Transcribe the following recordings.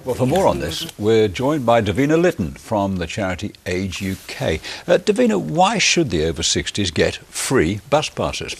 Well, for more on this, we're joined by Davina Litton from the charity Age UK. Davina, why should the over 60s get free bus passes?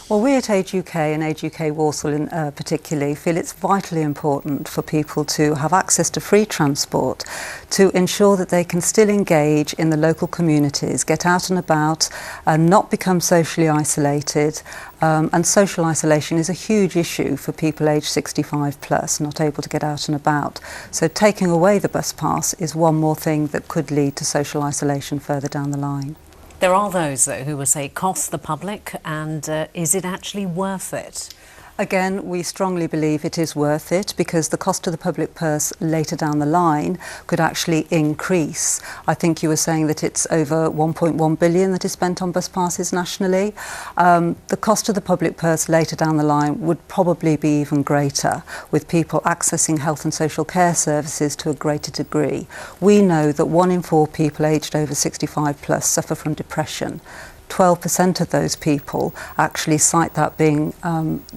Well, we at Age UK and Age UK Walsall particularly feel it's vitally important for people to have access to free transport to ensure that they can still engage in the local communities, get out and about and not become socially isolated. And social isolation is a huge issue for people aged 65 plus, not able to get out and about. So taking away the bus pass is one more thing that could lead to social isolation further down the line. There are those, though, who will say it costs the public, and is it actually worth it? Again, we strongly believe it is worth it because the cost to the public purse later down the line could actually increase. I think you were saying that it's over 1.1 billion that is spent on bus passes nationally. The cost to the public purse later down the line would probably be even greater, with people accessing health and social care services to a greater degree. We know that 1 in 4 people aged over 65 plus suffer from depression. 12% of those people actually cite that being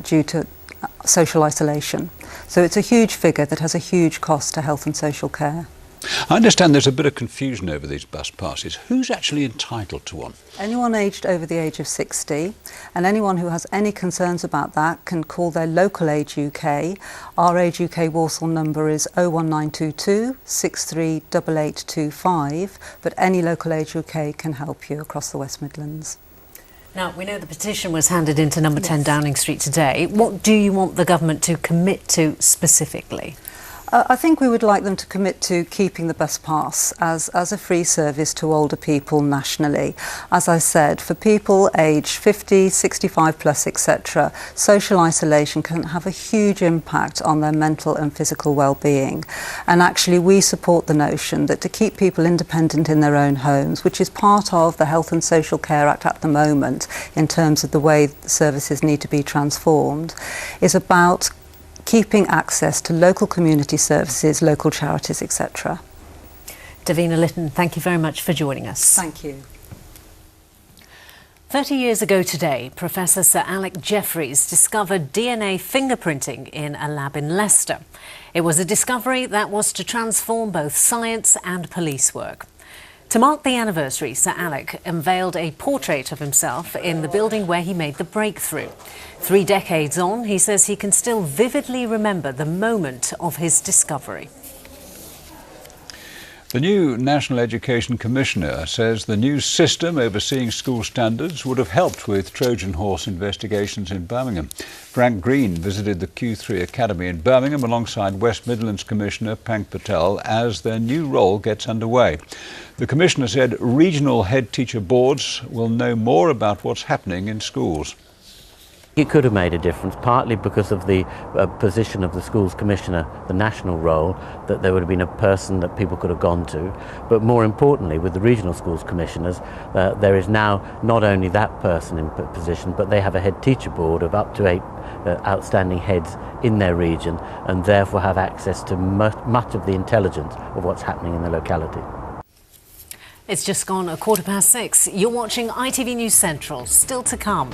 due to social isolation. So it's a huge figure that has a huge cost to health and social care. I understand there's a bit of confusion over these bus passes. Who's actually entitled to one? Anyone aged over the age of 60, and anyone who has any concerns about that can call their local Age UK. Our Age UK Walsall number is 01922 638825, but any local Age UK can help you across the West Midlands. Now, we know the petition was handed into number 10 Downing Street today. What do you want the government to commit to specifically? I think we would like them to commit to keeping the bus pass as a free service to older people nationally. As I said, for people aged 50, 65 plus, etc., social isolation can have a huge impact on their mental and physical well-being. And actually we support the notion that to keep people independent in their own homes, which is part of the Health and Social Care Act at the moment in terms of the way services need to be transformed, is about keeping access to local community services, local charities, etc. Davina Litton, thank you very much for joining us. Thank you. 30 years ago today, Professor Sir Alec Jeffreys discovered DNA fingerprinting in a lab in Leicester. It was a discovery that was to transform both science and police work. To mark the anniversary, Sir Alec unveiled a portrait of himself in the building where he made the breakthrough. 3 decades on, he says he can still vividly remember the moment of his discovery. The new National Education Commissioner says the new system overseeing school standards would have helped with Trojan horse investigations in Birmingham. Frank Green visited the Q3 Academy in Birmingham alongside West Midlands Commissioner Pank Patel as their new role gets underway. The Commissioner said regional head teacher boards will know more about what's happening in schools. It could have made a difference, partly because of the position of the schools commissioner, the national role, that there would have been a person that people could have gone to. But more importantly, with the regional schools commissioners, there is now not only that person in position, but they have a head teacher board of up to 8 outstanding heads in their region, and therefore have access to much of the intelligence of what's happening in the locality. It's just gone 6:15. You're watching ITV News Central. Still to come.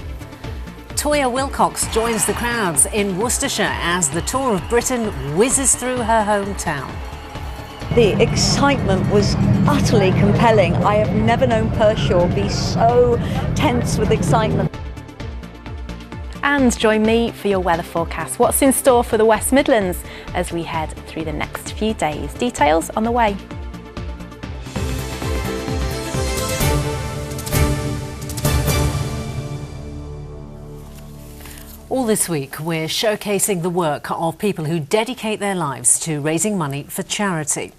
Toyah Willcox joins the crowds in Worcestershire as the tour of Britain whizzes through her hometown. The excitement was utterly compelling. I have never known Pershore be so tense with excitement. And join me for your weather forecast. What's in store for the West Midlands as we head through the next few days? Details on the way. All this week, we're showcasing the work of people who dedicate their lives to raising money for charity.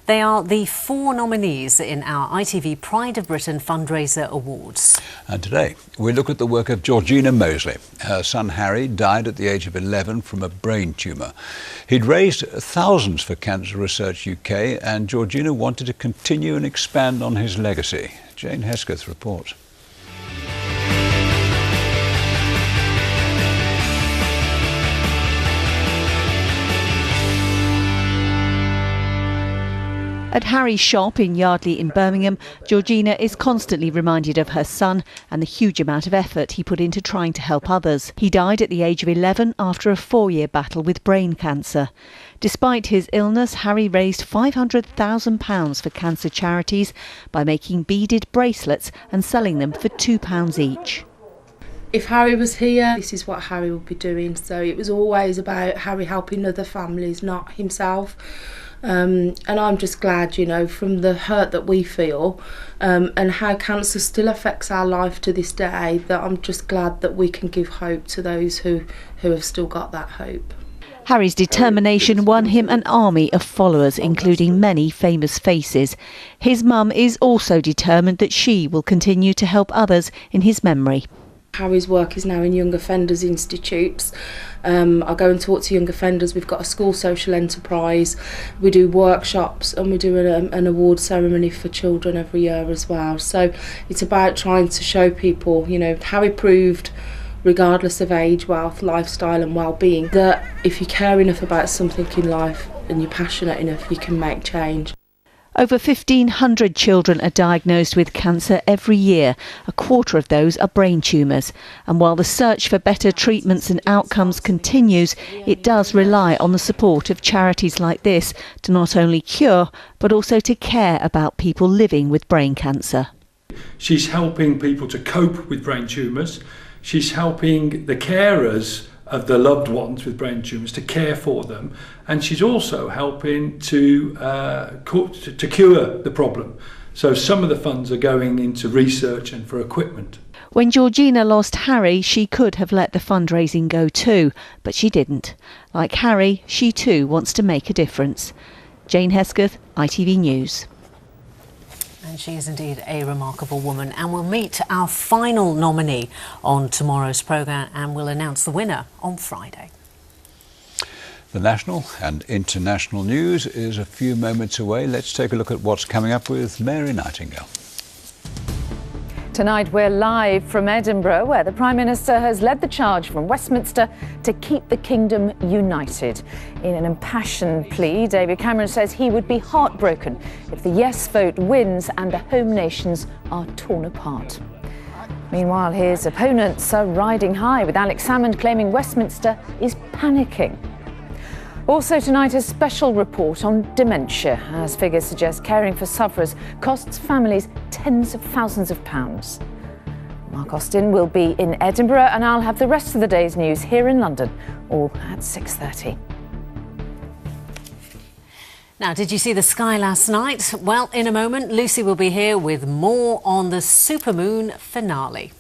They are the 4 nominees in our ITV Pride of Britain Fundraiser Awards. And today, we look at the work of Georgina Mosley. Her son Harry died at the age of 11 from a brain tumour. He'd raised thousands for Cancer Research UK, and Georgina wanted to continue and expand on his legacy. Jane Hesketh reports. At Harry's shop in Yardley in Birmingham, Georgina is constantly reminded of her son and the huge amount of effort he put into trying to help others. He died at the age of 11 after a 4-year battle with brain cancer. Despite his illness, Harry raised £500,000 for cancer charities by making beaded bracelets and selling them for £2 each. If Harry was here, this is what Harry would be doing. So it was always about Harry helping other families, not himself. And I'm just glad, you know, from the hurt that we feel and how cancer still affects our life to this day, that I'm just glad that we can give hope to those who have still got that hope. Harry's determination won him an army of followers, including many famous faces. His mum is also determined that she will continue to help others in his memory. Harry's work is now in young offenders institutes. I go and talk to young offenders. We've got a school social enterprise. We do workshops and we do an award ceremony for children every year as well. So it's about trying to show people, you know, Harry proved, regardless of age, wealth, lifestyle and well-being, that if you care enough about something in life and you're passionate enough, you can make change. Over 1,500 children are diagnosed with cancer every year. A quarter of those are brain tumours. And while the search for better treatments and outcomes continues, it does rely on the support of charities like this to not only cure, but also to care about people living with brain cancer. She's helping people to cope with brain tumours. She's helping the carers of the loved ones with brain tumours to care for them, and she's also helping to cure the problem. So some of the funds are going into research and for equipment. When Georgina lost Harry, she could have let the fundraising go too, but she didn't. Like Harry, she too wants to make a difference. Jane Hesketh, ITV News. And she is indeed a remarkable woman, and we'll meet our final nominee on tomorrow's programme and we'll announce the winner on Friday. The national and international news is a few moments away. Let's take a look at what's coming up with Mary Nightingale. Tonight we're live from Edinburgh, where the Prime Minister has led the charge from Westminster to keep the kingdom united. In an impassioned plea, David Cameron says he would be heartbroken if the yes vote wins and the home nations are torn apart. Meanwhile, his opponents are riding high, with Alex Salmond claiming Westminster is panicking. Also tonight, a special report on dementia, as figures suggest caring for sufferers costs families tens of thousands of pounds. Mark Austin will be in Edinburgh, and I'll have the rest of the day's news here in London, all at 6:30. Now, did you see the sky last night? Well, in a moment, Lucy will be here with more on the supermoon finale.